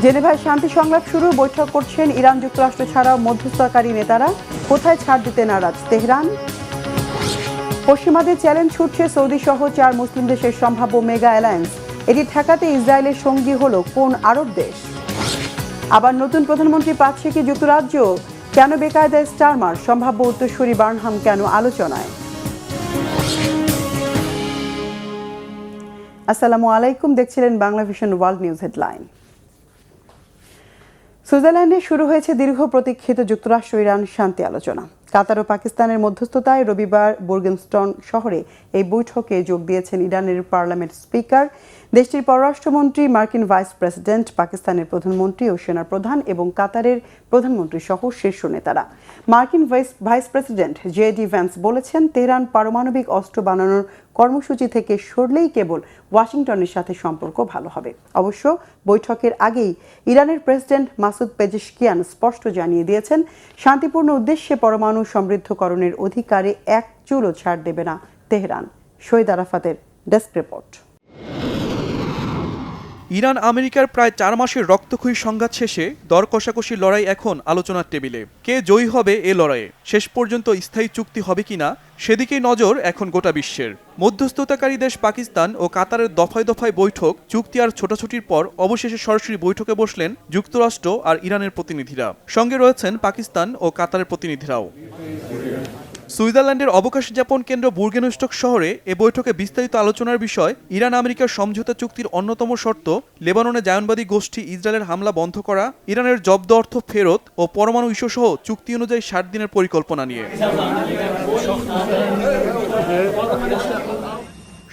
জেনেভায় শান্তি সংলাপ শুরু, বৈঠক করছেন ইরান যুক্তরাষ্ট্র ছাড়াও মধ্যস্থতাকারী নেতারা। কোথায় ছাড় দিতে নারাজ তেহরান? পশ্চিমাদের চ্যালেঞ্জ ছুটছে সৌদি সহ 4 মুসলিম দেশের সম্ভাব্য মেগা অ্যালায়েন্স। এটি ঠেকাতে ইসরায়েলের সঙ্গী হলো কোন আরব দেশ? আবার নতুন প্রধানমন্ত্রী পাচ্ছে কি যুক্তরাজ্য? কেন বেকায়দায় স্টারমার? সম্ভাব্য উত্তরসূরি বার্নহাম কেন আলোচনায়? আসসালামু আলাইকুম, দেখছিলেন Bangla vision world news headline. সুইজারল্যান্ডে শুরু হয়েছে দীর্ঘ প্রতীক্ষিত যুক্তরাষ্ট্র ইরান শান্তি আলোচনা। কাতার ও পাকিস্তানের মধ্যস্থতায় রবিবার বুরগেনস্টন শহরে এই বৈঠকে যোগ দিয়েছেন ইরানের পার্লামেন্ট স্পিকার, দেশটির পররাষ্ট্রমন্ত্রী, মার্কিন ভাইস প্রেসিডেন্ট, পাকিস্তানের প্রধানমন্ত্রী ও সেনাপ্রধান এবং কাতারের প্রধানমন্ত্রী সহ শীর্ষ নেতারা। মার্কিন ভাইস প্রেসিডেন্ট জে.ডি. ভ্যান্স বলেছেন, তেহরান পারমাণবিক অস্ত্র বানানোর কর্মসূচি থেকে সরলেই কেবল ওয়াশিংটনের সাথে সম্পর্ক ভালো হবে। অবশ্য বৈঠকের আগেই ইরানের প্রেসিডেন্ট মাসুদ পেজেশকিয়ান স্পষ্ট জানিয়ে দিয়েছেন, শান্তিপূর্ণ উদ্দেশ্যে পরমাণু সমৃদ্ধকরণের অধিকারে এক চুলও ছাড় দেবে না তেহরান। শহীদ আরাফাতের ডেস্ক রিপোর্ট। ইরান আমেরিকার প্রায় 4 মাসের রক্তক্ষয়ী সংঘাত শেষে দর কষাকষির লড়াই এখন আলোচনার টেবিলে। কে জয়ী হবে এ লড়াইয়ে? শেষ পর্যন্ত স্থায়ী চুক্তি হবে কিনা সেদিকেই নজর এখন গোটা বিশ্বের। মধ্যস্থতাকারী দেশ পাকিস্তান ও কাতারের দফায় দফায় বৈঠক, চুক্তি আর ছোটাছুটির পর অবশেষে সরাসরি বৈঠকে বসলেন যুক্তরাষ্ট্র আর ইরানের প্রতিনিধিরা। সঙ্গে রয়েছেন পাকিস্তান ও কাতারের প্রতিনিধিরাও। সুইজারল্যান্ডের অবকাশ যাপন কেন্দ্র বুরগেনস্টক শহরে এ বৈঠকে বিস্তারিত আলোচনার বিষয় ইরান আমেরিকার সমঝোতা চুক্তির অন্যতম শর্ত লেবাননে জায়নবাদী গোষ্ঠী ইসরায়েলের হামলা বন্ধ করা, ইরানের জব্দ অর্থ ফেরত ও পরমাণু ইস্যু সহ চুক্তি অনুযায়ী 60 দিনের পরিকল্পনা নিয়ে।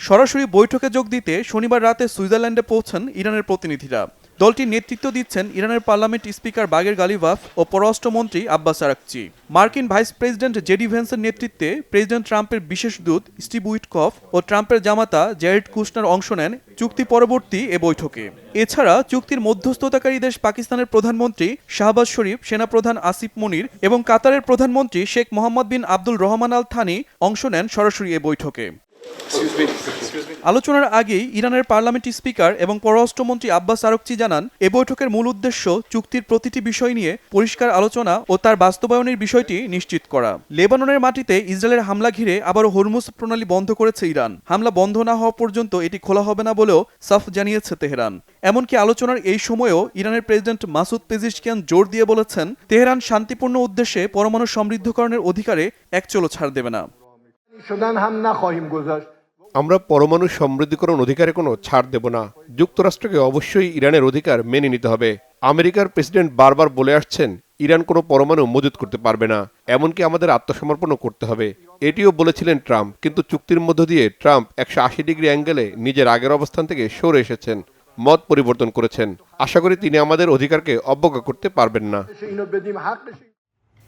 সরাসরি বৈঠকে যোগ দিতে শনিবার রাতে সুইজারল্যান্ডে পৌঁছান ইরানের প্রতিনিধিরা। দলটির নেতৃত্ব দিচ্ছেন ইরানের পার্লামেন্ট স্পিকার বাগের গালিবাফ ও পররাষ্ট্রমন্ত্রী আব্বাস আরাকচি। মার্কিন ভাইস প্রেসিডেন্ট জে.ডি. ভ্যান্সের নেতৃত্বে প্রেসিডেন্ট ট্রাম্পের বিশেষ দূত স্টিভ উইটকফ ও ট্রাম্পের জামাতা জ্যারেড কুশনার অংশ নেন চুক্তি পরবর্তী এ বৈঠকে। এছাড়া চুক্তির মধ্যস্থতাকারী দেশ পাকিস্তানের প্রধানমন্ত্রী শাহবাজ শরীফ, সেনাপ্রধান আসিফ মনির এবং কাতারের প্রধানমন্ত্রী শেখ মোহাম্মদ বিন আব্দুল রহমান আল থানি অংশ নেন সরাসরি এ বৈঠকে। আলোচনার আগেই ইরানের পার্লামেন্ট স্পিকার এবং পররাষ্ট্রমন্ত্রী আব্বাস আরাকচি জানান, এ বৈঠকের মূল উদ্দেশ্য চুক্তির প্রতিটি বিষয় নিয়ে পরিষ্কার আলোচনা ও তার বাস্তবায়নের বিষয়টি নিশ্চিত করা। লেবাননের মাটিতে ইসরায়েলের হামলা ঘিরে আবারও হরমুজ প্রণালী বন্ধ করেছে ইরান। হামলা বন্ধ না হওয়া পর্যন্ত এটি খোলা হবে না বলেও সাফ জানিয়েছে তেহরান। এমনকি আলোচনার এই সময়েও ইরানের প্রেসিডেন্ট মাসুদ পেজেশকিয়ান জোর দিয়ে বলেছেন, তেহরান শান্তিপূর্ণ উদ্দেশ্যে পরমাণু সমৃদ্ধকরণের অধিকারে এক চুলও ছাড় দেবে না। আমরা পরমাণু সমৃদ্ধকরণ অধিকারে কোনো ছাড় দেব না। যুক্তরাষ্ট্রকে অবশ্যই ইরানের অধিকার মেনে নিতে হবে। আমেরিকার প্রেসিডেন্ট বারবার বলে আসছেন, ইরান কোনো পরমাণু মজুত করতে পারবে না, এমনকি আমাদের আত্মসমর্পণও করতে হবে। এটিও বলেছিলেন ট্রাম্প, কিন্তু চুক্তির মধ্য দিয়ে ট্রাম্প 180 ডিগ্রি অ্যাঙ্গেলে নিজের আগের অবস্থান থেকে সরে এসেছেন, মত পরিবর্তন করেছেন। আশা করি তিনি আমাদের অধিকারকে অবজ্ঞা করতে পারবেন না।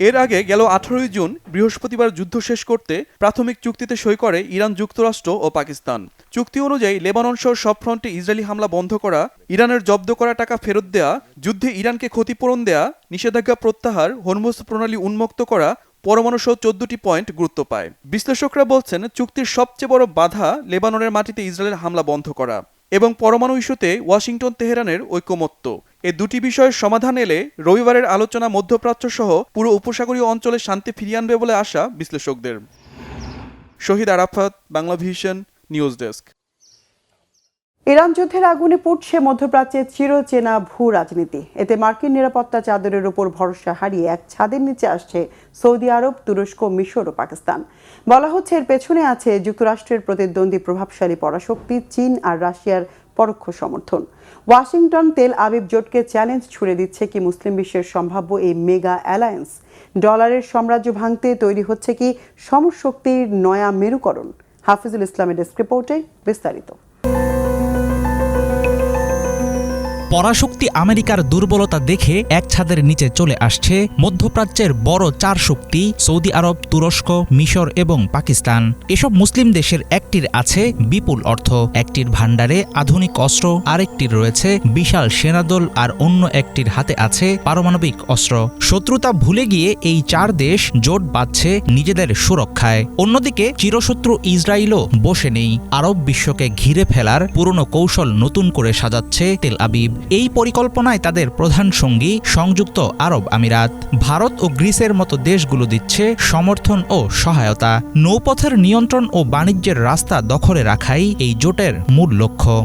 এর আগে গেল 18 জুন বৃহস্পতিবার যুদ্ধ শেষ করতে প্রাথমিক চুক্তিতে সই করে ইরান, যুক্তরাষ্ট্র ও পাকিস্তান। চুক্তি অনুযায়ী লেবানন সহ সব ফ্রন্টে ইসরায়েলি হামলা বন্ধ করা, ইরানের জব্দ করা টাকা ফেরত দেয়া, যুদ্ধে ইরানকে ক্ষতিপূরণ দেয়া, নিষেধাজ্ঞা প্রত্যাহার, হরমুজ প্রণালী উন্মুক্ত করা, পরমাণু সহ 14টি পয়েন্ট গুরুত্ব পায়। বিশ্লেষকরা বলছেন, চুক্তির সবচেয়ে বড় বাধা লেবাননের মাটিতে ইসরায়েলের হামলা বন্ধ করা এবং পরমাণু ইস্যুতে ওয়াশিংটন তেহরানের ঐকমত্য। এ দুটি বিষয়ের সমাধান এলে রবিবারের আলোচনা মধ্যপ্রাচ্য সহ পুরো উপসাগরীয় অঞ্চলে শান্তি ফিরিয়ে আনবে বলে আশা বিশ্লেষকদের। Shahid Arafat, Bangla vision news desk. Iran যুদ্ধের আগুনে পুড়ছে মধ্যপ্রাচ্যের চিরচেনা ভূ রাজনীতি। এতে মার্কিন নিরাপত্তা চাদরের উপর ভরসা হারিয়ে এক ছাদের নিচে আসছে সৌদি আরব, তুরস্ক, মিশর ও পাকিস্তান। বলা হচ্ছে, এর পেছনে আছে যুক্তরাষ্ট্রের প্রতিদ্বন্দ্বী প্রভাবশালী পরাশক্তি চীন আর রাশিয়ার পরোক্ষ সমর্থন। ওয়াশিংটন তেল আবিব জোটকে চ্যালেঞ্জ ছুড়ে দিচ্ছে কি মুসলিম বিশ্বের সম্ভাব্য এই মেগা অ্যালায়েন্স? ডলারের সাম্রাজ্য ভাঙতে তৈরি হচ্ছে কি সমশক্তির নয়া মেরুকরণ? হাফিজুল ইসলামের ডেস্ক রিপোর্টে বিস্তারিত। পরাশক্তি আমেরিকার দুর্বলতা দেখে এক ছাদের নিচে চলে আসছে মধ্যপ্রাচ্যের বড় 4 শক্তি সৌদি আরব, তুরস্ক, মিশর এবং পাকিস্তান। এসব মুসলিম দেশের একটির আছে বিপুল অর্থ, একটির ভাণ্ডারে আধুনিক অস্ত্র, আরেকটির রয়েছে বিশাল সেনাদল, আর অন্য একটির হাতে আছে পারমাণবিক অস্ত্র। শত্রুতা ভুলে গিয়ে এই 4 দেশ জোট বাঁধছে নিজেদের সুরক্ষায়। অন্যদিকে চিরশত্রু ইসরায়েলও বসে নেই। আরব বিশ্বকে ঘিরে ফেলার পুরনো কৌশল নতুন করে সাজাচ্ছে তেল আবিব। এই পরিকল্পনায় তাদের প্রধান সঙ্গী সংযুক্ত আরব আমিরাত। ভারত ও গ্রিসের মতো দেশগুলো দিচ্ছে সমর্থন ও সহায়তা। নৌপথের নিয়ন্ত্রণ ও বাণিজ্যের রাস্তা দখলে রাখাই এই জোটের মূল লক্ষ্য।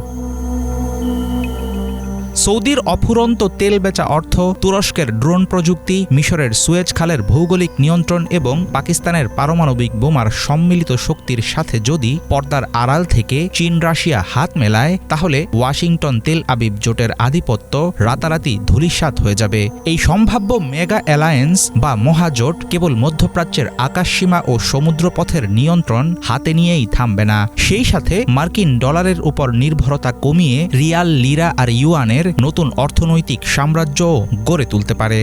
সৌদির অফুরন্ত তেল বেচা অর্থ, তুরস্কের ড্রোন প্রযুক্তি, মিশরের সুয়েজ খালের ভৌগোলিক নিয়ন্ত্রণ এবং পাকিস্তানের পারমাণবিক বোমার সম্মিলিত শক্তির সাথে যদি পর্দার আড়াল থেকে চীন রাশিয়া হাত মেলায়, তাহলে ওয়াশিংটন তেল আবিব জোটের আধিপত্য রাতারাতি ধূলিসাৎ হয়ে যাবে। এই সম্ভাব্য মেগা অ্যালায়েন্স বা মহাজোট কেবল মধ্যপ্রাচ্যের আকাশসীমা ও সমুদ্রপথের নিয়ন্ত্রণ হাতে নিয়েই থামবে না, সেই সাথে মার্কিন ডলারের উপর নির্ভরতা কমিয়ে রিয়াল, লিরা আর ইউয়ানের নতুন অর্থনৈতিক সাম্রাজ্য গড়ে তুলতে পারে।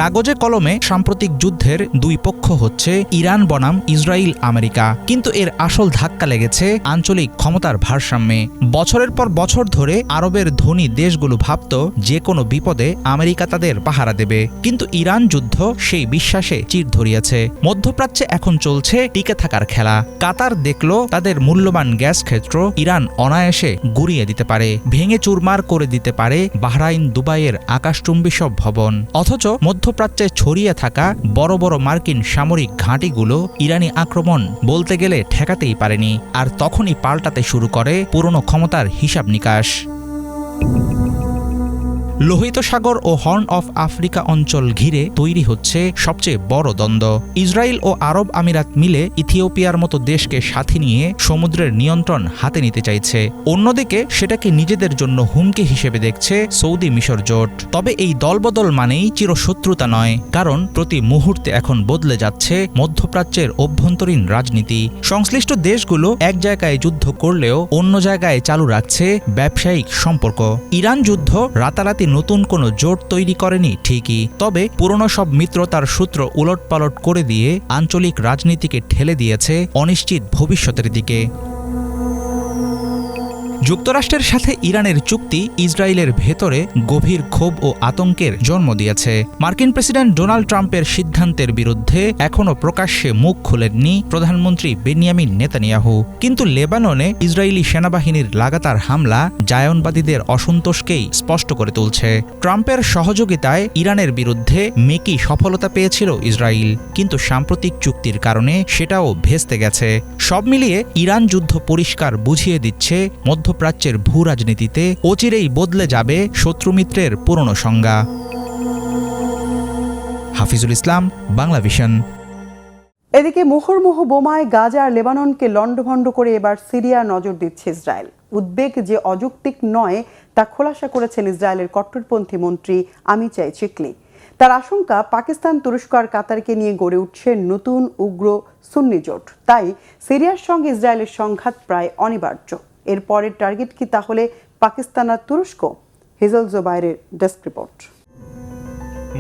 কাগজে কলমে সাম্প্রতিক যুদ্ধের দুই পক্ষ হচ্ছে ইরান বনাম ইসরায়েল আমেরিকা, কিন্তু এর আসল ধাক্কা লেগেছে আঞ্চলিক ক্ষমতার ভারসাম্যে। বছরের পর বছর ধরে আরবের ধনী দেশগুলো ভাবত যে কোনো বিপদে আমেরিকা তাদের পাহারা দেবে, কিন্তু ইরান যুদ্ধ সেই বিশ্বাসে চির ধরিয়েছে। মধ্যপ্রাচ্যে এখন চলছে টিকে থাকার খেলা। কাতার দেখল তাদের মূল্যবান গ্যাস ক্ষেত্র ইরান অনায়াসে গুড়িয়ে দিতে পারে, ভেঙে চুরমার করে দিতে পারে বাহরাইন, দুবাইয়ের আকাশচুম্বী সব ভবন। অথচ মধ্যপ্রাচ্যে ছড়িয়ে থাকা বড় বড় মার্কিন সামরিক ঘাঁটিগুলো ইরানি আক্রমণ বলতে গেলে ঠেকাতেই পারেনি, আর তখনই পাল্টাতে শুরু করে পুরনো ক্ষমতার হিসাব নিকাশ। লোহিত সাগর ও হর্ন অফ আফ্রিকা অঞ্চল ঘিরে তৈরি হচ্ছে সবচেয়ে বড় দ্বন্দ্ব। ইসরায়েল ও আরব আমিরাত মিলে ইথিওপিয়ার মতো দেশকে সাথে নিয়ে সমুদ্রের নিয়ন্ত্রণ হাতে নিতে চাইছে। অন্যদিকে সেটাকে নিজেদের জন্য হুমকি হিসেবে দেখছে সৌদি মিশর জোট। তবে এই দলবদল মানেই চিরশত্রুতা নয়, কারণ প্রতি মুহূর্তে এখন বদলে যাচ্ছে মধ্যপ্রাচ্যের অভ্যন্তরীণ রাজনীতি। সংশ্লিষ্ট দেশগুলো এক জায়গায় যুদ্ধ করলেও অন্য জায়গায় চালু রাখছে ব্যবসায়িক সম্পর্ক। ইরান যুদ্ধ রাতারাতি নতুন কোনো জোট তৈরি করেনি ঠিকই, তবে পুরনো সব মিত্রতার সূত্র উলটপালট করে দিয়ে আঞ্চলিক রাজনীতিকে ঠেলে দিয়েছে অনিশ্চিত ভবিষ্যতের দিকে। যুক্তরাষ্ট্রের সাথে ইরানের চুক্তি ইসরায়েলের ভেতরে গভীর ক্ষোভ ও আতঙ্কের জন্ম দিয়েছে। মার্কিন প্রেসিডেন্ট ডোনাল্ড ট্রাম্পের সিদ্ধান্তের বিরুদ্ধে এখনও প্রকাশ্যে মুখ খোলেননি প্রধানমন্ত্রী বেনিয়ামিন নেতানিয়াহু, কিন্তু লেবাননে ইসরায়েলি সেনাবাহিনীর লাগাতার হামলা জায়নবাদীদের অসন্তোষকেই স্পষ্ট করে তুলছে। ট্রাম্পের সহযোগিতায় ইরানের বিরুদ্ধে মেকি সফলতা পেয়েছিল ইসরায়েল, কিন্তু সাম্প্রতিক চুক্তির কারণে সেটাও ভেস্তে গেছে। সব মিলিয়ে ইরান যুদ্ধ পরিষ্কার বুঝিয়ে দিচ্ছে মধ্যপ্রাচ্যের ভূ রাজনীতিতে অচিরেই বদলে যাবে শত্রুমিত্রের পুরনো সংজ্ঞা। হাফিজুল ইসলাম, বাংলা ভিশন। এদিকে মুহুর্মুহু বোমায় গাজা আর লেবাননকে লণ্ডভণ্ড করে এবার সিরিয়া নজর দিচ্ছে ইসরায়েল। উদ্বেগ যে অযৌক্তিক নয় তা খোলাসা করেছেন ইসরায়েলের কট্টরপন্থী মন্ত্রী আমিচাই চিকলি। তার আশঙ্কা, পাকিস্তান, তুরস্ক আর কাতারকে নিয়ে গড়ে উঠছে নতুন উগ্র সুন্নি জোট। তাই সিরিয়ার সঙ্গে ইসরায়েলের সংঘাত প্রায় অনিবার্য। এর পরের টার্গেট কি তাহলে পাকিস্তান আর তুরস্ক? হেজল জোবাইরের ডেস্ক রিপোর্ট।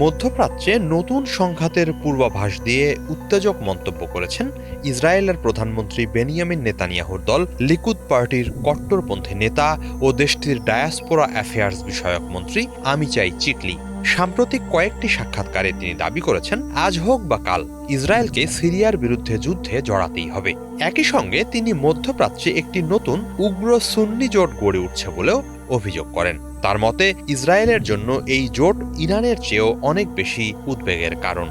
মধ্যপ্রাচ্যে নতুন সংঘাতের পূর্বাভাস দিয়ে উত্তেজক মন্তব্য করেছেন ইসরায়েলের প্রধানমন্ত্রী বেনিয়ামিন নেতানিয়াহুর দল লিকুদ পার্টির কট্টরপন্থী নেতা ও দেশটির ডায়াসপোরা অ্যাফেয়ার্স বিষয়ক মন্ত্রী আমিচাই চিকলি। সাম্প্রতিক কয়েকটি সাক্ষাৎকারে তিনি দাবি করেছেন, আজ হোক বা কাল ইসরায়েলকে সিরিয়ার বিরুদ্ধে যুদ্ধে জড়াতেই হবে। একই সঙ্গে তিনি মধ্যপ্রাচ্যে একটি নতুন উগ্র সুন্নি জোট গড়ে উঠছে বলেও অভিযোগ করেন। তার মতে, ইসরায়েলের জন্য এই জোট ইরানের চেয়েও অনেক বেশি উদ্বেগের কারণ।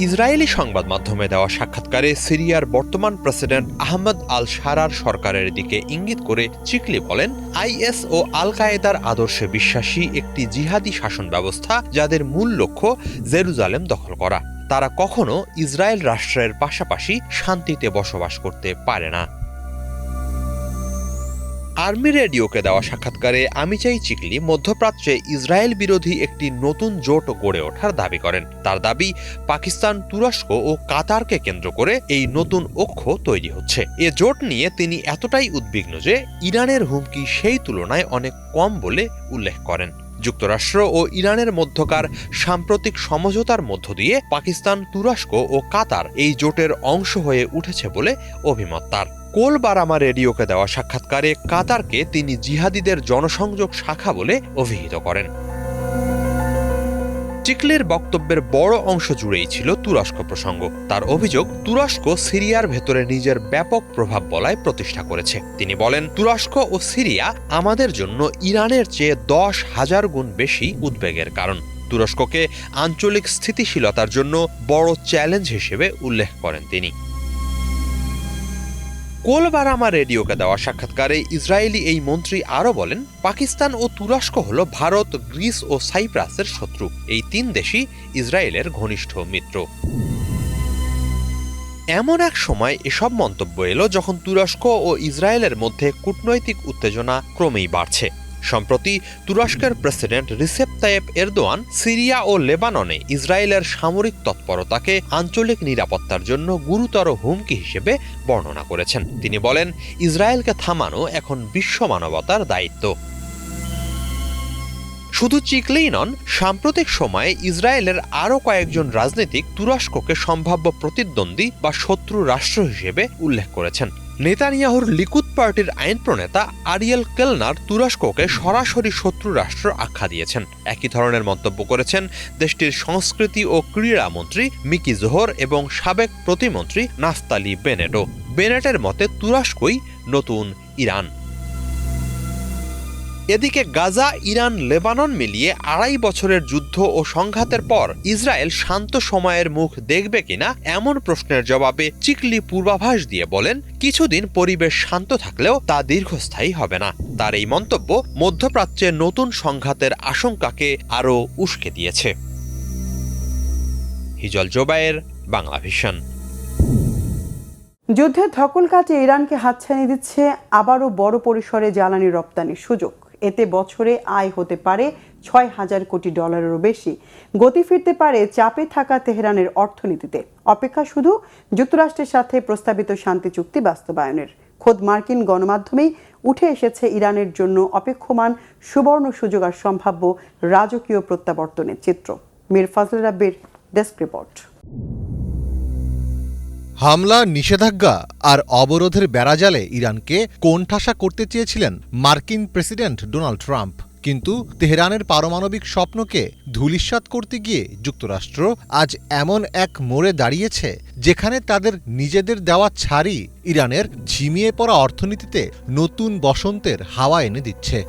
ইসরায়েলি সংবাদ মাধ্যমে দেওয়া সাক্ষাৎকারে সিরিয়ার বর্তমান প্রেসিডেন্ট আহমদ আল শারার সরকারের দিকে ইঙ্গিত করে চিকলি বলেন, আইএস ও আল কায়েদার আদর্শে বিশ্বাসী একটি জিহাদি শাসন ব্যবস্থা, যাদের মূল লক্ষ্য জেরুজালেম দখল করা। তারা কখনো ইসরায়েল রাষ্ট্রের পাশাপাশি শান্তিতে বসবাস করতে পারে না। আর্মি রেডিওকে দেওয়া সাক্ষাৎকারে আমিচাই চিকলি মধ্যপ্রাচ্যে ইসরায়েল বিরোধী একটি নতুন জোট গড়ে ওঠার দাবি করেন। তার দাবি, পাকিস্তান, তুরস্ক ও কাতারকে কেন্দ্র করে এই নতুন অক্ষ তৈরি হচ্ছে। এ জোট নিয়ে তিনি এতটাই উদ্বিগ্ন যে ইরানের হুমকি সেই তুলনায় অনেক কম বলে উল্লেখ করেন। যুক্তরাষ্ট্র ও ইরানের মধ্যকার সাম্প্রতিক সমঝোতার মধ্য দিয়ে পাকিস্তান, তুরস্ক ও কাতার এই জোটের অংশ হয়ে উঠেছে বলে অভিমত তার। কোল বারামা রেডিওকে দেওয়া সাক্ষাৎকারে কাতারকে তিনি জিহাদিদের জনসংযোগ শাখা বলে অভিহিত করেন। চিকলির বক্তব্যের বড় অংশ জুড়েই ছিল তুরস্ক প্রসঙ্গ। তার অভিযোগ, তুরস্ক সিরিয়ার ভেতরে নিজের ব্যাপক প্রভাব বলয় প্রতিষ্ঠা করেছে। তিনি বলেন, তুরস্ক ও সিরিয়া আমাদের জন্য ইরানের চেয়ে 10,000 গুণ বেশি উদ্বেগের কারণ। তুরস্ককে আঞ্চলিক স্থিতিশীলতার জন্য বড় চ্যালেঞ্জ হিসেবে উল্লেখ করেন তিনি। কোলবারামা রেডিওকে দেওয়া সাক্ষাৎকারে ইসরায়েলি এই মন্ত্রী আরও বলেন, পাকিস্তান ও তুরস্ক হল ভারত, গ্রিস ও সাইপ্রাসের শত্রু। এই 3 দেশই ইসরায়েলের ঘনিষ্ঠ মিত্র। এমন এক সময় এসব মন্তব্য এলো যখন তুরস্ক ও ইসরায়েলের মধ্যে কূটনৈতিক উত্তেজনা ক্রমেই বাড়ছে। সম্প্রতি তুরস্কের president Recep Tayyip Erdogan Syria ও লেবাননে ইসরায়েলের সামরিক তৎপরতাকে আঞ্চলিক নিরাপত্তার জন্য গুরুতর হুমকি হিসেবে বর্ণনা করেছেন। তিনি বলেন, ইসরায়েলকে থামানো এখন বিশ্ব মানবতার দায়িত্ব। শুধু চিকলেই নন, সাম্প্রতিক সময়ে ইসরায়েলের আরও কয়েকজন রাজনীতিক তুরস্ককে সম্ভাব্য প্রতিদ্বন্দ্বী বা শত্রু রাষ্ট্র হিসেবে উল্লেখ করেছেন। নেতানিয়াহুর লিকুদ পার্টির আইন প্রণেতা আরিয়েল কেলনার তুরস্ককে সরাসরি শত্রু রাষ্ট্র আখ্যা দিয়েছেন। একই ধরনের মন্তব্য করেছেন দেশটির সংস্কৃতি ও ক্রীড়া মন্ত্রী মিকি জোহর এবং সাবেক প্রতিমন্ত্রী নাফতালি বেনেটও। বেনেটের মতে তুরস্কই নতুন ইরান। এদিকে গাজা, ইরান, লেবানন মিলিয়ে 2.5 বছরের যুদ্ধ ও সংঘাতের পর ইসরায়েল শান্ত সময়ের মুখ দেখবে কিনা এমন প্রশ্নের জবাবে চিকলি পূর্বাভাস দিয়ে বলেন, কিছুদিন পরিবেশ শান্ত থাকলেও তা দীর্ঘস্থায়ী হবে না। তার এই মন্তব্য মধ্যপ্রাচ্যে নতুন সংঘাতের আশঙ্কাকে আরও উস্কে দিয়েছে। হিজল জোবায়ের, বাংলা ভিশন। যুদ্ধের ধকল কাটে ইরানকে হাতছানি দিচ্ছে আবারও বড় পরিসরে জ্বালানি রপ্তানির সুযোগ। এতে বছরে আয় হতে পারে $6,000 কোটি বেশি। গতি ফিরতে পারে চাপে থাকা তেহরানের অর্থনীতিতে। অপেক্ষা শুধু যুক্তরাষ্ট্রের সাথে প্রস্তাবিত শান্তি চুক্তি বাস্তবায়নের। খোদ মার্কিন গণমাধ্যমেই উঠে এসেছে ইরানের জন্য অপেক্ষমান সুবর্ণ সুযোগ আর সম্ভাব্য রাজকীয় প্রত্যাবর্তনের চিত্র। Mir ফাজল রাব্বির desk report. হামলা, নিষেধাজ্ঞা আর অবরোধের বেড়াজালে ইরানকে কোণঠাসা করতে চেয়েছিলেন মার্কিন প্রেসিডেন্ট ডোনাল্ড ট্রাম্প। কিন্তু তেহরানের পারমাণবিক স্বপ্নকে ধূলিসাৎ করতে গিয়ে যুক্তরাষ্ট্র আজ এমন এক মোড়ে দাঁড়িয়েছে যেখানে তাদের নিজেদের দেওয়া ছাড়ই ইরানের ঝিমিয়ে পড়া অর্থনীতিতে নতুন বসন্তের হাওয়া এনে দিচ্ছে।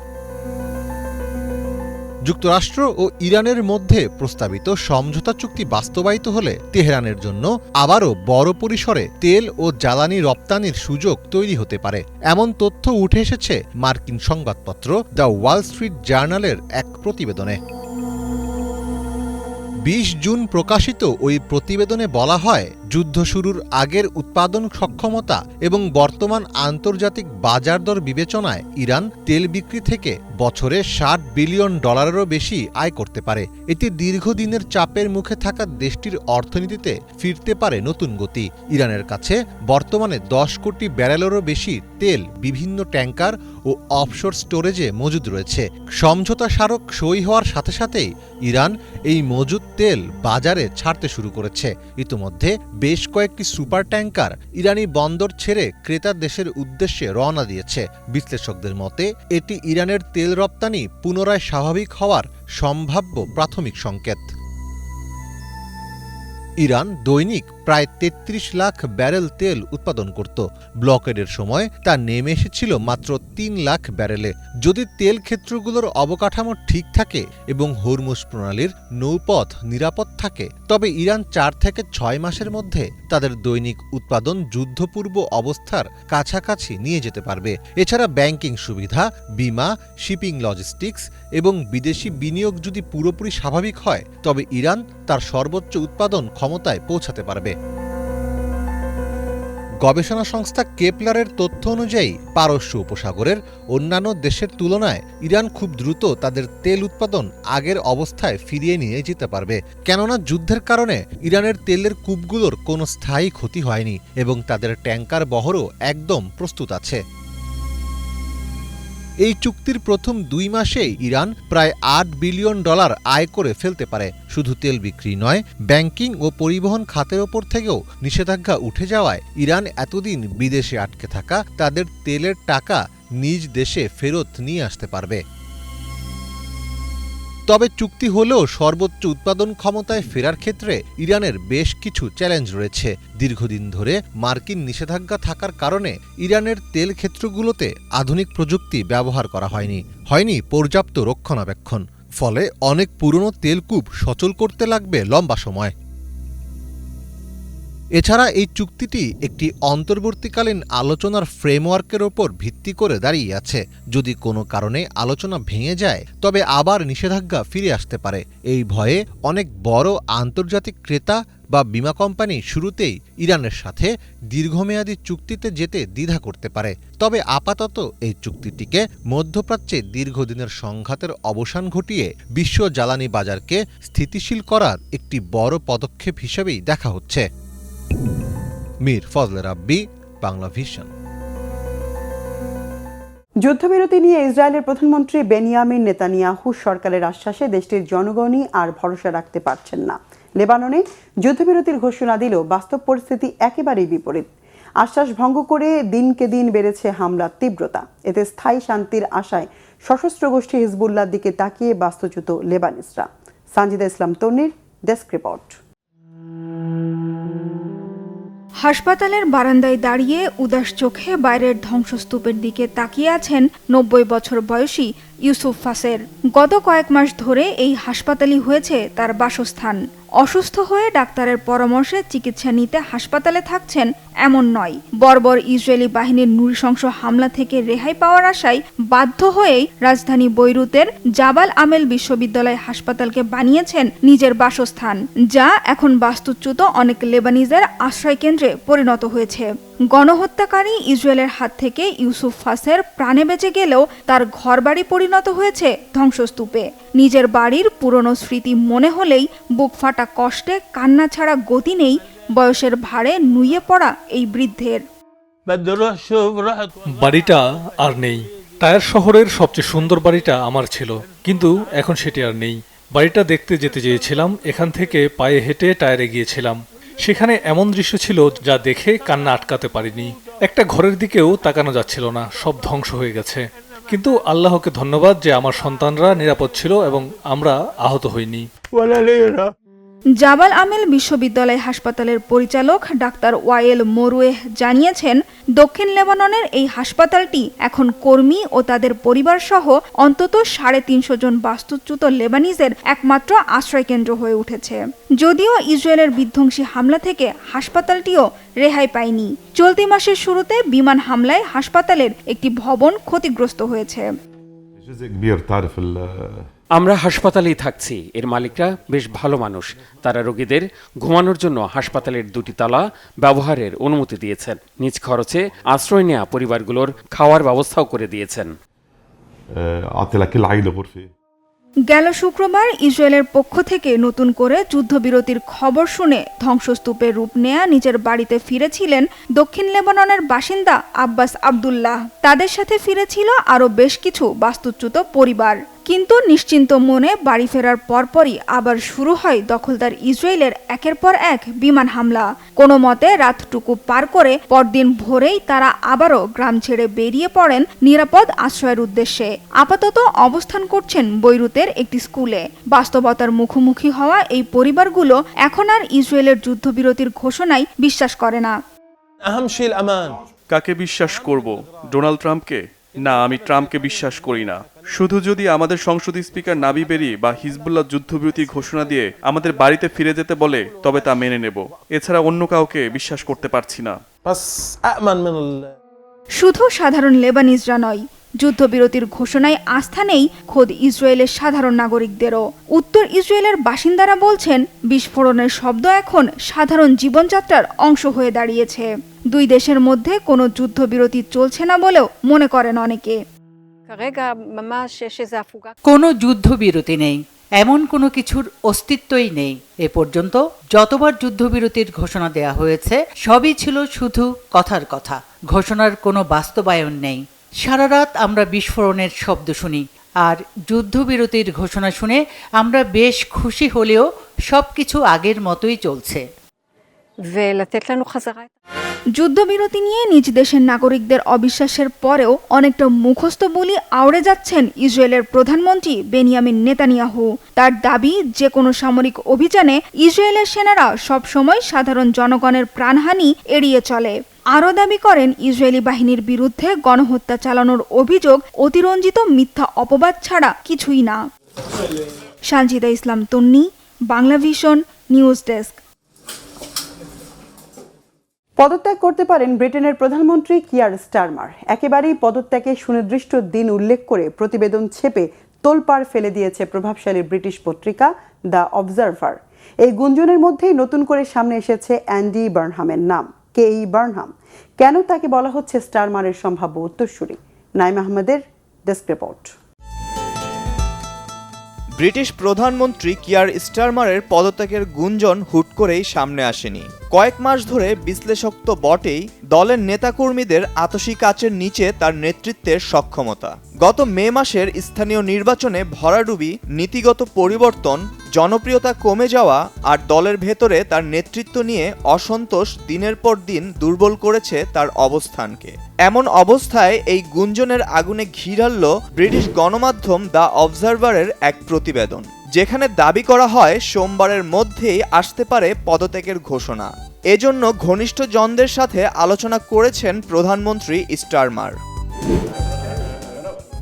যুক্তরাষ্ট্র ও ইরানের মধ্যে প্রস্তাবিত সমঝোতা চুক্তি বাস্তবায়িত হলে তেহরানের জন্য আবারও বড় পরিসরে তেল ও জ্বালানি রপ্তানির সুযোগ তৈরি হতে পারে, এমন তথ্য উঠে এসেছে মার্কিন সংবাদপত্র দ্য ওয়াল স্ট্রিট জার্নালের এক প্রতিবেদনে। 20 জুন প্রকাশিত ওই প্রতিবেদনে বলা হয়, যুদ্ধ শুরুর আগের উৎপাদন সক্ষমতা এবং বর্তমান আন্তর্জাতিক বাজার দর বিবেচনায় ইরান তেল বিক্রি থেকে বছরে $60 বিলিয়ন বেশি আয় করতে পারে। এতে দীর্ঘদিনের চাপের মুখে থাকা দেশটির অর্থনীতিতে ফিরতে পারে নতুন গতি। ইরানের কাছে বর্তমানে 10 কোটি ব্যারেলেরও বেশি তেল বিভিন্ন ট্যাঙ্কার ও অফশোর স্টোরেজে মজুদ রয়েছে। সমঝোতা স্মারক সই হওয়ার সাথে সাথেই ইরান এই মজুদ তেল বাজারে ছাড়তে শুরু করেছে। ইতিমধ্যে বেশ কয়েকটি সুপার ট্যাঙ্কার ইরানি বন্দর ছেড়ে ক্রেতা দেশের উদ্দেশ্যে রওনা দিয়েছে। বিশ্লেষকদের মতে এটি ইরানের তেল রপ্তানি পুনরায় স্বাভাবিক হওয়ার সম্ভাব্য প্রাথমিক সংকেত। ইরান দৈনিক প্রায় 33 লাখ ব্যারেল তেল উৎপাদন করত। ব্লকেডের সময় তা নেমে এসেছিল মাত্র 3 লাখ ব্যারেলে। যদি তেল ক্ষেত্রগুলোর অবকাঠামো ঠিক থাকে এবং হরমুজ প্রণালীর নৌপথ নিরাপদ থাকে, তবে ইরান 4 থেকে 6 মাসের মধ্যে তাদের দৈনিক উৎপাদন যুদ্ধপূর্ব অবস্থার কাছাকাছি নিয়ে যেতে পারবে। এছাড়া ব্যাংকিং সুবিধা, বিমা, শিপিং, লজিস্টিক্স এবং বিদেশি বিনিয়োগ যদি পুরোপুরি স্বাভাবিক হয়, তবে ইরান তার সর্বোচ্চ উৎপাদন ক্ষমতায় পৌঁছাতে পারবে। গবেষণা সংস্থা কেপলারের তথ্য অনুযায়ী পারস্য উপসাগরের অন্যান্য দেশের তুলনায় ইরান খুব দ্রুত তাদের তেল উৎপাদন আগের অবস্থায় ফিরিয়ে নিয়ে যেতে পারবে, কেননা যুদ্ধের কারণে ইরানের তেলের কূপগুলোর কোনো স্থায়ী ক্ষতি হয়নি এবং তাদের ট্যাঙ্কার বহরও একদম প্রস্তুত আছে। এই চুক্তির প্রথম 2 মাসেই ইরান প্রায় $8 বিলিয়ন আয় করে ফেলতে পারে। শুধু তেল বিক্রি নয়, ব্যাংকিং ও পরিবহন খাতের ওপর থেকেও নিষেধাজ্ঞা উঠে যাওয়ায় ইরান এতদিন বিদেশে আটকে থাকা তাদের তেলের টাকা নিজ দেশে ফেরত নিয়ে আসতে পারবে। তবে চুক্তি হলেও সর্বোচ্চ উৎপাদন ক্ষমতায় ফেরার ক্ষেত্রে ইরানের বেশ কিছু চ্যালেঞ্জ রয়েছে। দীর্ঘদিন ধরে মার্কিন নিষেধাজ্ঞা থাকার কারণে ইরানের তেল ক্ষেত্রগুলোতে আধুনিক প্রযুক্তি ব্যবহার করা হয়নি পর্যাপ্ত রক্ষণাবেক্ষণ। ফলে অনেক পুরনো তেলকূপ সচল করতে লাগবে লম্বা সময়। এছাড়া এই চুক্তিটি একটি অন্তর্বর্তীকালীন আলোচনার ফ্রেমওয়ার্কের ওপর ভিত্তি করে দাঁড়িয়ে আছে। যদি কোনো কারণে আলোচনা ভেঙে যায় তবে আবার নিষেধাজ্ঞা ফিরে আসতে পারে। এই ভয়ে অনেক বড় আন্তর্জাতিক ক্রেতা বা বীমা কোম্পানি শুরুতেই ইরানের সাথে দীর্ঘমেয়াদী চুক্তিতে যেতে দ্বিধা করতে পারে। তবে আপাতত এই চুক্তিটিকে মধ্যপ্রাচ্যে দীর্ঘদিনের সংঘাতের অবসান ঘটিয়ে বিশ্ব জ্বালানি বাজারকে স্থিতিশীল করার একটি বড় পদক্ষেপ হিসেবেই দেখা হচ্ছে। মীর ফজলে রাব্বি, বাংলা ভিশন। যুদ্ধবিরতি নিয়ে ইসরায়েলের প্রধানমন্ত্রী বেনিয়ামিন নেতানিয়াহু সরকারের আশ্বাসে দেশটির জনগণই আর ভরসা রাখতে পারছেন না। লেবাননে যুদ্ধবিরতির ঘোষণা দিলেও বাস্তব পরিস্থিতি একেবারেই বিপরীত। আশ্বাস ভঙ্গ করে দিনকে দিন বেড়েছে হামলার তীব্রতা। এতে স্থায়ী শান্তির আশায় সশস্ত্র গোষ্ঠী হিজবুল্লাহর দিকে তাকিয়ে বাস্তুচ্যুত লেবানিসরা। সানজিদা ইসলাম তন্নির ডেস্ক রিপোর্ট। হাসপাতালের বারান্দায় দাঁড়িয়ে উদাস চোখে বাইরের ধ্বংসস্তূপের দিকে তাকিয়ে আছেন ৯০ বছর বয়সী ইউসুফ ফাসের। গত কয়েক মাস ধরে এই হাসপাতালই হয়েছে তার বাসস্থান। অসুস্থ হয়ে ডাক্তারের পরামর্শে চিকিৎসা নিতে হাসপাতালে থাকছেন এমন নয়, বর্বর ইসরায়েলি বাহিনীর নৃশংস হামলা থেকে রেহাই পাওয়ার আশায় বাধ্য হয়েই রাজধানী বৈরুতের জাবাল আমেল বিশ্ববিদ্যালয় হাসপাতালকে বানিয়েছেন নিজের বাসস্থান, যা এখন বাস্তুচ্যুত অনেক লেবানিজের আশ্রয়কেন্দ্রে পরিণত হয়েছে। গণহত্যাকারী ইসরায়েলের হাত থেকে ইউসুফ ফাসের প্রাণে বেঁচে গেলেও তার ঘরবাড়ি পরিণত হয়েছে ধ্বংসস্তূপে। নিজের বাড়ির পুরনো স্মৃতি মনে হলেই বুক ফাটা কষ্টে কান্না ছাড়া গতি নেই বয়সের ভারে নুয়ে পড়া এই বৃদ্ধের। বাড়িটা আর নেই। টায়ার শহরের সবচেয়ে সুন্দর বাড়িটা আমার ছিল, কিন্তু এখন সেটি আর নেই। বাড়িটা দেখতে যেতে চেয়েছিলাম, এখান থেকে পায়ে হেঁটে টায়ারে গিয়েছিলাম। সেখানে এমন দৃশ্য ছিল যা দেখে কান্না আটকাতে পারিনি। একটা ঘরের দিকেও তাকানো যাচ্ছিল না, সব ধ্বংস হয়ে গেছে। কিন্তু আল্লাহকে ধন্যবাদ যে আমার সন্তানরা নিরাপদ ছিল এবং আমরা আহত হইনি। জাবাল আমেল বিশ্ববিদ্যালয় হাসপাতালের পরিচালক ডাক্তার ওয়ায়েল মরুয়েহ জানিয়েছেন, দক্ষিণ লেবাননের এই হাসপাতালটি এখন কর্মী ও তাদের পরিবার সহ অন্তত ৩৫০ জন বাস্তুচ্যুত লেবানিজের একমাত্র আশ্রয়কেন্দ্র হয়ে উঠেছে। যদিও ইসরায়েলের বিধ্বংসী হামলা থেকে হাসপাতালটিও রেহাই পায়নি। চলতি মাসের শুরুতে বিমান হামলায় হাসপাতালের একটি ভবন ক্ষতিগ্রস্ত হয়েছে। আমরা হাসপাতালেই থাকছি। এর মালিকরা বেশ ভালো মানুষ। তারা রোগীদের ঘুমানোর জন্য হাসপাতালের ২টি তালা ব্যবহারের অনুমতি দিয়েছেন। নিজ খরচে আশ্রয় নেওয়া পরিবারগুলোর খাওয়ার ব্যবস্থাও করে দিয়েছেন। গেল শুক্রবার ইসরায়েলের পক্ষ থেকে নতুন করে যুদ্ধবিরতির খবর শুনে ধ্বংসস্তূপের রূপ নেয়া নিজের বাড়িতে ফিরেছিলেন দক্ষিণ লেবাননের বাসিন্দা আব্বাস আবদুল্লাহ। তাদের সাথে ফিরেছিল আরও বেশ কিছু বাস্তুচ্যুত পরিবার। কিন্তু নিশ্চিন্ত মনে বাড়ি ফেরার পরপরই আবার শুরু হয় দখলদার ইসরায়েলের একের পর এক বিমান হামলা। কোনো মতে রাতটুকু পার করে পরদিন ভোরেই তারা আবারও গ্রাম ছেড়ে বেরিয়ে পড়েন নিরাপদ আশ্রয়ের উদ্দেশ্যে। আপাতত অবস্থান করছেন বৈরুতের একটি স্কুলে। বাস্তবতার মুখোমুখি হওয়া এই পরিবারগুলো এখন আর ইসরায়েলের যুদ্ধবিরতির ঘোষণায় বিশ্বাস করে না। কাকে বিশ্বাস করব? ডোনাল্ড ট্রাম্পকে? না, আমি ট্রাম্পকে বিশ্বাস করি না। শুধু যদি আমাদের সংসদ স্পিকার নাবি বেরি বা হিজবুল্লাহ যুদ্ধবিরতির ঘোষণা দিয়ে আমাদের বাড়িতে ফিরে যেতে বলে, তবে তা মেনে নেব। এছাড়া অন্য কাউকে বিশ্বাস করতে পারছি না। শুধু সাধারণ লেবানিজরা নয়, যুদ্ধবিরতির ঘোষণায় আস্থা নেই খোদ ইসরায়েলের সাধারণ নাগরিকদেরও। উত্তর ইসরায়েলের বাসিন্দারা বলছেন, বিস্ফোরণের শব্দ এখন সাধারণ জীবনযাত্রার অংশ হয়ে দাঁড়িয়েছে। দুই দেশের মধ্যে কোনো যুদ্ধবিরতি চলছে না বলেও মনে করেন অনেকে। কোনো যুদ্ধবিরতি নেই, এমন কোনো কিছুর অস্তিত্বই নেই। এ পর্যন্ত যতবার যুদ্ধবিরতির ঘোষণা দেয়া হয়েছে সবই ছিল শুধু কথার কথা, ঘোষণার কোনো বাস্তবায়ন নেই। সারা রাত আমরা বিস্ফোরণের শব্দ শুনি, আর যুদ্ধবিরতির ঘোষণা শুনে আমরা বেশ খুশি হলেও সবকিছু আগের মতোই চলছে। যুদ্ধবিরতি নিয়ে নিজ দেশের নাগরিকদের অবিশ্বাসের পরেও অনেকটা মুখস্থ বলি আওড়ে যাচ্ছেন ইসরায়েলের প্রধানমন্ত্রী বেনিয়ামিন নেতানিয়াহু। তার দাবি, যে কোনো সামরিক অভিযানে ইসরায়েলের সেনারা সবসময় সাধারণ জনগণের প্রাণহানি এড়িয়ে চলে। আরও দাবি করেন, ইসরায়েলি বাহিনীর বিরুদ্ধে গণহত্যা চালানোর অভিযোগ অতিরঞ্জিত মিথ্যা অপবাদ ছাড়া কিছুই না। সানজিদা ইসলাম তন্নি, বাংলা ভিশন, নিউজ ডেস্ক। পদত্যাগ করতে পারেন ব্রিটেনের প্রধানমন্ত্রী কিয়ার স্টারমার। একেবারেই পদত্যাগের সুনির্দিষ্ট দিন উল্লেখ করে প্রতিবেদন ছেপে তোলপাড় ফেলে দিয়েছে প্রভাবশালী ব্রিটিশ পত্রিকা দ্য অবজারভার। এই গুঞ্জনের মধ্যেই নতুন করে সামনে এসেছে অ্যান্ডি বার্নহামের নাম। কে এই বার্নহাম? কেন তাকে বলা হচ্ছে স্টারমারের সম্ভাব্য উত্তরসূরি? নাইম আহমেদের ডেস্ক রিপোর্ট। ব্রিটিশ প্রধানমন্ত্রী কিয়ার স্টারমারের পদত্যাগের গুঞ্জন হুট করেই সামনে আসেনি। কয়েক মাস ধরে বিশ্লেষক তো বটেই, দলের নেতাকর্মীদের আতশি কাচের নিচে তার নেতৃত্বের সক্ষমতা। গত মে মাসের স্থানীয় নির্বাচনে ভরাডুবি, নীতিগত পরিবর্তন, জনপ্রিয়তা কমে যাওয়া আর দলের ভেতরে তার নেতৃত্ব নিয়ে অসন্তোষ দিনের পর দিন দুর্বল করেছে তার অবস্থানকে। এমন অবস্থায় এই গুঞ্জনের আগুনে ঘি ঢালল ব্রিটিশ গণমাধ্যম দ্য অবজারভারের এক প্রতিবেদন, যেখানে দাবি করা হয় সোমবারের মধ্যেই আসতে পারে পদত্যাগের ঘোষণা। এজন্য ঘনিষ্ঠ জনদের সাথে আলোচনা করেছেন প্রধানমন্ত্রী স্টারমার।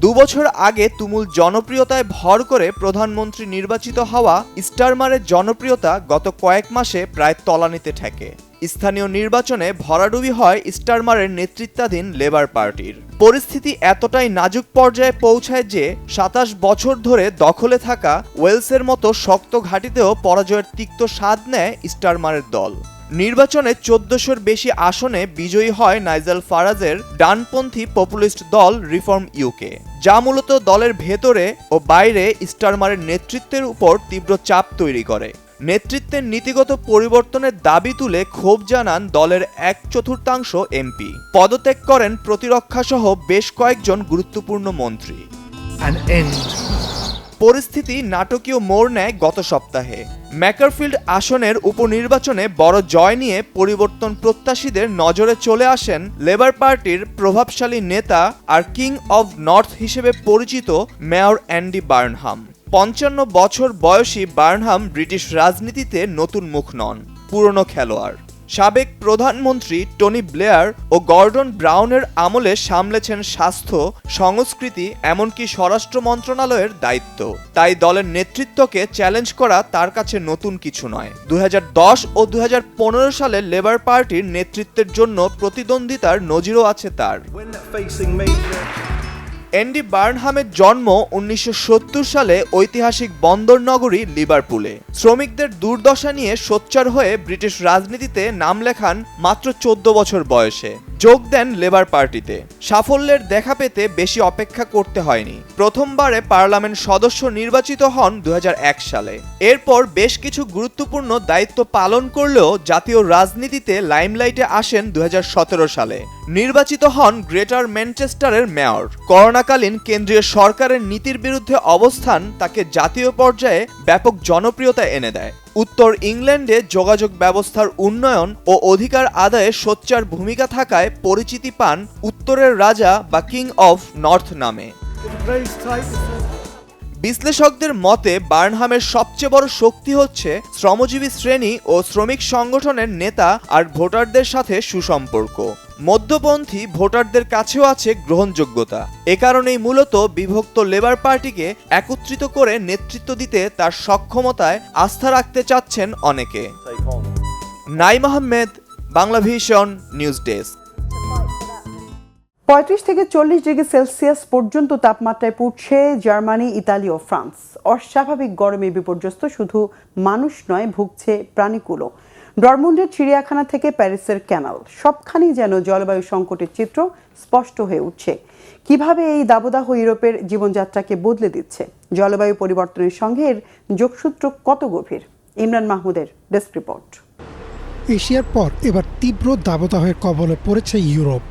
2 বছর আগে তুমুল জনপ্রিয়তায় ভর করে প্রধানমন্ত্রী নির্বাচিত হওয়া স্টারমারের জনপ্রিয়তা গত কয়েক মাসে প্রায় তলানিতে ঠেকে। স্থানীয় নির্বাচনে ভরাডুবি হয় স্টারমারের নেতৃত্বাধীন লেবার পার্টির। পরিস্থিতি এতটাই নাজুক পর্যায়ে পৌঁছায় যে 27 বছর ধরে দখলে থাকা ওয়েলসের মতো শক্ত ঘাঁটিতেও পরাজয়ের তিক্ত স্বাদ নেয় স্টারমারের দল। নির্বাচনে 1400-র বেশি আসনে বিজয়ী হয় নাইজেল ফারাজের ডানপন্থী পপুলিস্ট দল রিফর্ম ইউকে, যা মূলত দলের ভেতরে ও বাইরে স্টারমারের নেতৃত্বের উপর তীব্র চাপ তৈরি করে। নেতৃত্বের নীতিগত পরিবর্তনের দাবি তুলে ক্ষোভ জানান দলের 1/4 এমপি। পদত্যাগ করেন প্রতিরক্ষাসহ বেশ কয়েকজন গুরুত্বপূর্ণ মন্ত্রী। পরিস্থিতি নাটকীয় মোড় নেয় গত সপ্তাহে। ম্যাকারফিল্ড আসনের উপনির্বাচনে বড় জয় নিয়ে পরিবর্তন প্রত্যাশীদের নজরে চলে আসেন লেবার পার্টির প্রভাবশালী নেতা আর কিং অব নর্থ হিসেবে পরিচিত মেয়র অ্যান্ডি বার্নহাম। 55 বছর বয়সী বার্নহাম ব্রিটিশ রাজনীতিতে নতুন মুখ নন, পুরনো খেলোয়াড়। সাবেক প্রধানমন্ত্রী টনি ব্লেয়ার ও গর্ডন ব্রাউনের আমলে সামলেছেন স্বাস্থ্য, সংস্কৃতি, এমনকি স্বরাষ্ট্র মন্ত্রণালয়ের দায়িত্ব। তাই দলের নেতৃত্বকে চ্যালেঞ্জ করা তার কাছে নতুন কিছু নয়। 2010 ও 2015 সালে লেবার পার্টির নেতৃত্বের জন্য প্রতিদ্বন্দ্বিতার নজিরও আছে তার। অ্যান্ডি বার্নহামের জন্ম 1970 সালে ঐতিহাসিক বন্দর নগরী লিভারপুলে। শ্রমিকদের দুর্দশা নিয়ে সোচ্চার হয়ে ব্রিটিশ রাজনীতিতে নাম লেখান মাত্র 14 বছর বয়সে। যোগ দেন লেবার পার্টিতে। সাফল্যের দেখা পেতে বেশি অপেক্ষা করতে হয়নি। প্রথমবারে পার্লামেন্ট সদস্য নির্বাচিত হন 2001 সালে। এরপর বেশ কিছু গুরুত্বপূর্ণ দায়িত্ব পালন করলেও জাতীয় রাজনীতিতে লাইমলাইটে আসেন 2017 সালে। নির্বাচিত হন গ্রেটার ম্যানচেস্টারের মেয়র। করোনাকালীন কেন্দ্রীয় সরকারের নীতির বিরুদ্ধে অবস্থান তাকে জাতীয় পর্যায়ে ব্যাপক জনপ্রিয়তা এনে দেয়। উত্তর ইংল্যান্ডে যোগাযোগ ব্যবস্থার উন্নয়ন ও অধিকার আদায়ে সোচ্চার ভূমিকা থাকায় পরিচিতি পান উত্তরের রাজা বা কিং অফ নর্থ নামে। বিশ্লেষকদের মতে বার্নহামের সবচেয়ে বড় শক্তি হচ্ছে শ্রমজীবী শ্রেণী ও শ্রমিক সংগঠনের নেতা আর ভোটারদের সাথে সুসম্পর্ক। মধ্যপন্থী ভোটারদের কাছেও আছে গ্রহণযোগ্যতা। এ কারণেই মূলত বিভক্ত লেবার পার্টিকে একত্রিত করে নেতৃত্ব দিতে তার সক্ষমতায় আস্থা রাখতে চাচ্ছেন অনেকে। Naim Ahmed, Bangla vision, news desk. 35 থেকে 40 ডিগ্রি সেলসিয়াস পর্যন্ত তাপমাত্রায় পৌঁছে জার্মানি, ইতালি ও ফ্রান্স। অস্বাভাবিক গরমে বিপর্যস্ত শুধু মানুষ নয়, ভুগছে প্রাণীকুলও। ডরমুন্ডের চিড়িয়াখানা থেকে প্যারিসের ক্যানাল, সবখানেই যেন জলবায়ু সংকটের চিত্র স্পষ্ট হয়ে উঠছে। কিভাবে এই দাবদাহ ইউরোপের জীবনযাত্রাকে বদলে দিচ্ছে? জলবায়ু পরিবর্তনের সঙ্গে এর যোগসূত্র কত গভীর? ইমরান মাহমুদের ডেস্ক রিপোর্ট। এশিয়ার পর এবার তীব্র দাবদাহের কবলে পড়েছে ইউরোপ।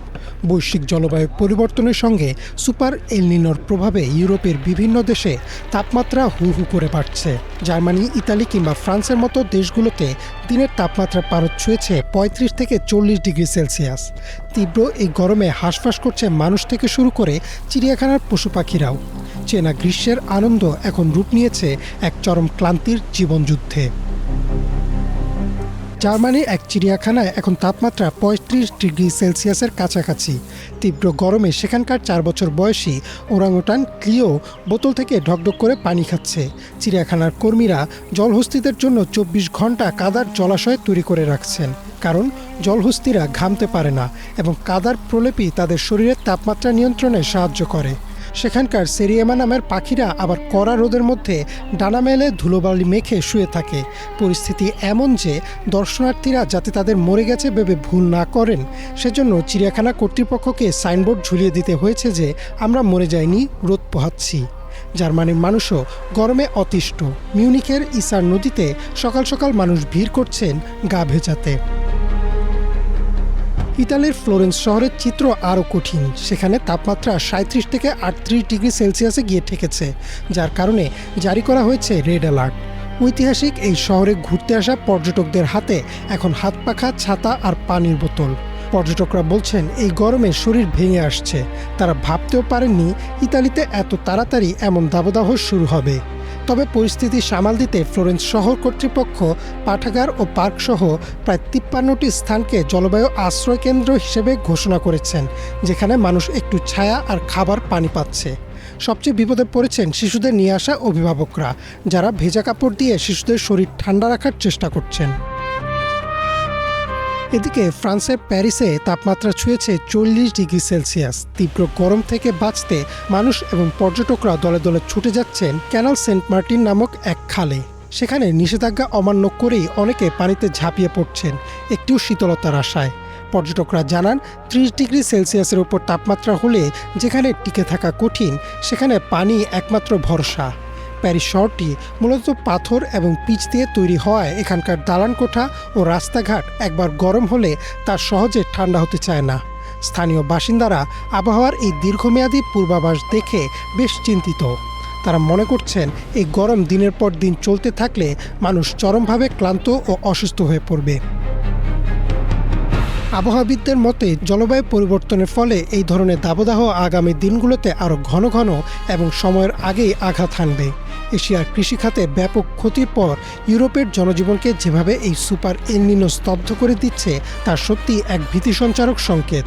বৈশ্বিক জলবায়ু পরিবর্তনের সঙ্গে সুপার এল নিনোর প্রভাবে ইউরোপের বিভিন্ন দেশে তাপমাত্রা হু হু করে বাড়ছে। জার্মানি, ইতালি কিংবা ফ্রান্সের মতো দেশগুলোতে দিনের তাপমাত্রা পারদ ছুঁয়েছে ৩৫ থেকে ৪০ ডিগ্রি সেলসিয়াস। তীব্র এই গরমে হাঁসফাঁস করছে মানুষ থেকে শুরু করে চিড়িয়াখানার পশু পাখিরাও। চেনা গ্রীষ্মের আনন্দ এখন রূপ নিয়েছে এক চরম ক্লান্তির জীবনযুদ্ধে। জার্মানির এক চিড়িয়াখানায় এখন তাপমাত্রা ৩৫ ডিগ্রি সেলসিয়াসের কাছাকাছি। তীব্র গরমে সেখানকার ৪ বছর বয়সী ওরাংওটান ক্লিও বোতল থেকে ঢকঢক করে পানি খাচ্ছে। চিড়িয়াখানার কর্মীরা জলহস্তিদের জন্য ২৪ ঘন্টা কাদার জলাশয় তৈরি করে রাখছেন, কারণ জলহস্তিরা ঘামতে পারে না এবং কাদার প্রলেপই তাদের শরীরের তাপমাত্রা নিয়ন্ত্রণে সাহায্য করে। সেখানকার সেরিয়েমা নামের পাখিরা আবার কড়া রোদের মধ্যে ডানা মেলে ধুলোবালি মেখে শুয়ে থাকে। পরিস্থিতি এমন যে দর্শনার্থীরা যাতে তাদের মরে গেছে ভেবে ভুল না করেন, সেজন্য চিড়িয়াখানা কর্তৃপক্ষকে সাইনবোর্ড ঝুলিয়ে দিতে হয়েছে যে আমরা মরে যাইনি, রোদ পোহাচ্ছি। জার্মানির মানুষও গরমে অতিষ্ঠ। মিউনিখের ইসার নদীতে সকাল সকাল মানুষ ভিড় করছেন গা ভেজাতে। ইতালির ফ্লোরেন্স শহরের চিত্র আরও কঠিন। সেখানে তাপমাত্রা ৩৭ থেকে ৩৮ ডিগ্রি সেলসিয়াসে গিয়ে ঠেকেছে, যার কারণে জারি করা হয়েছে রেড অ্যালার্ট। ঐতিহাসিক এই শহরে ঘুরতে আসা পর্যটকদের হাতে এখন হাত পাখা, ছাতা আর পানির বোতল। পর্যটকরা বলছেন এই গরমে শরীর ভেঙে আসছে। তারা ভাবতেও পারেননি ইতালিতে এত তাড়াতাড়ি এমন দাবদাহ শুরু হবে। তবে পরিস্থিতি সামাল দিতে ফ্লোরেন্স শহর কর্তৃপক্ষ পাঠাগার ও পার্ক সহ প্রায় ৫৩টি স্থানকে জলবায়ু আশ্রয় কেন্দ্র হিসেবে ঘোষণা করেছেন, যেখানে মানুষ একটু ছায়া আর খাবার পানি পাচ্ছে। সবচেয়ে বিপদে পড়েছেন শিশুদের নিয়ে আসা অভিভাবকরা, যারা ভেজা কাপড় দিয়ে শিশুদের শরীর ঠান্ডা রাখার চেষ্টা করছেন। এদিকে ফ্রান্সের প্যারিসে তাপমাত্রা ছুঁয়েছে ৪০ ডিগ্রি সেলসিয়াস। তীব্র গরম থেকে বাঁচতে মানুষ এবং পর্যটকরা দলে দলে ছুটে যাচ্ছেন ক্যানাল সেন্ট মার্টিন নামক এক খালে। সেখানে নিষেধাজ্ঞা অমান্য করেই অনেকে পানিতে ঝাঁপিয়ে পড়ছেন একটু শীতলতার আশায়। পর্যটকরা জানান ৩০ ডিগ্রি সেলসিয়াসের উপর তাপমাত্রা হলে যেখানে টিকে থাকা কঠিন, সেখানে পানি একমাত্র ভরসা। প্যারিস শহরটি মূলত পাথর এবং পিচ দিয়ে তৈরি হওয়ায় এখানকার দালান কোঠা ও রাস্তাঘাট একবার গরম হলে তা সহজে ঠান্ডা হতে চায় না। স্থানীয় বাসিন্দারা আবহাওয়ার এই দীর্ঘমেয়াদী পূর্বাভাস দেখে বেশ চিন্তিত। তারা মনে করছেন এই গরম দিনের পর দিন চলতে থাকলে মানুষ চরমভাবে ক্লান্ত ও অসুস্থ হয়ে পড়বে। আবহাওয়াবিদদের মতে জলবায়ু পরিবর্তনের ফলে এই ধরনের দাবদাহ আগামী দিনগুলোতে আরও ঘন ঘন এবং সময়ের আগেই আঘাত হানবে। এশিয়ার কৃষিখাতে ব্যাপক ক্ষতির পর ইউরোপের জনজীবনকে যেভাবে এই সুপার এল নিনো স্তব্ধ করে দিচ্ছে, তা সত্যি এক ভীতিসঞ্চারক সংকেত।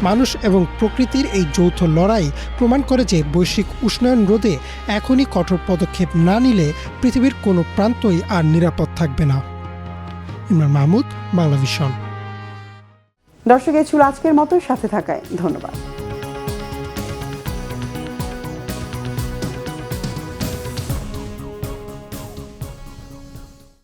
মানুষ এবং প্রকৃতির এই যৌথ লড়াই প্রমাণ করে যে বৈশ্বিক উষ্ণায়ন রোধে এখনই কঠোর পদক্ষেপ না নিলে পৃথিবীর কোনো প্রান্তই আর নিরাপদ থাকবে না। ইমরান মাহমুদ, বাংলা ভিশন। দর্শক, এই ছিল আজকের মতো। সাথে থাকায় ধন্যবাদ।